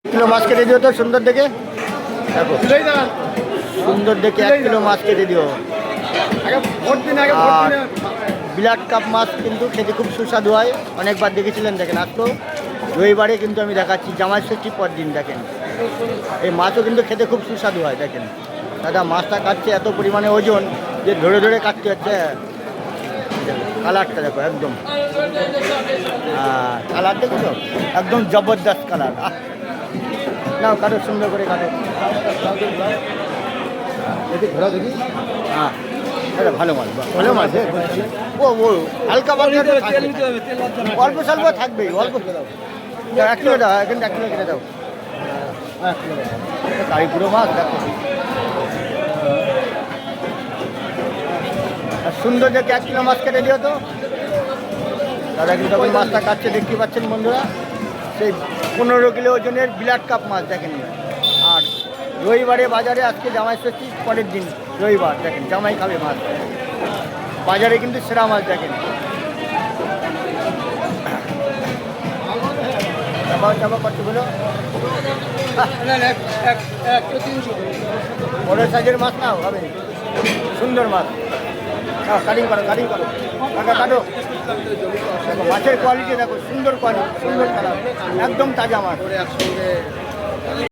Kilo মাছ কেটে দিও তো সুন্দর দেখে, দেখো সুন্দর দেখে 1 কিলো মাছ কেটে দিও। আর ব্ল্যাক কাপ মাছ কিন্তু খেতে খুব সুস্বাদু হয়, অনেকবার দেখেছিলেন। দেখেন আজকেও রবিবারে কিন্তু আমি দেখাচ্ছি, জামাই ষষ্ঠীর পর দিন। দেখেন এই মাছও কিন্তু খেতে খুব সুস্বাদু হয়। দেখেন দাদা মাছটা কাটছে, এত পরিমাণে ওজন যে ধরে ধরে কাটতে হচ্ছে। কালারটা দেখো একদম, কালার দেখো তো একদম জবরদস্ত কালার। নাও কাটো, সুন্দর করে কাটো। ঘোরা দেখি, হ্যাঁ ভালো মাছ, ভালো মাছ। ও হালকা অল্প স্বল্প থাকবেই, অল্প 1 কিলো দাও, এখানে 1 কিলো কিনে দাও। তাই পুরো মাছ দেখো, সুন্দর দেখে 1 কিলো মাছ কেটে দিও তো। দাদা কিন্তু তখন মাছটা কাটছে, দেখতে পাচ্ছেন বন্ধুরা, সেই 15 কিলো ওজনের ব্ল্যাক কাপ মাছ। দেখেন আর রবিবারে বাজারে, আজকে জামাই ষষ্ঠী পরের দিন রবিবার, দেখেন জামাই খাবে মাছ, বাজারে কিন্তু সেরা মাছ। দেখেন চাপা কত হলো, বড় সাইজের মাছ নাও, হবে সুন্দর মাছ। কাটিং করো, কাটিং করো, কাটা কাটো। দেখো মাছের কোয়ালিটি দেখো, সুন্দর কোয়ালিটি, সুন্দর কালার, একদম তাজা মাছ।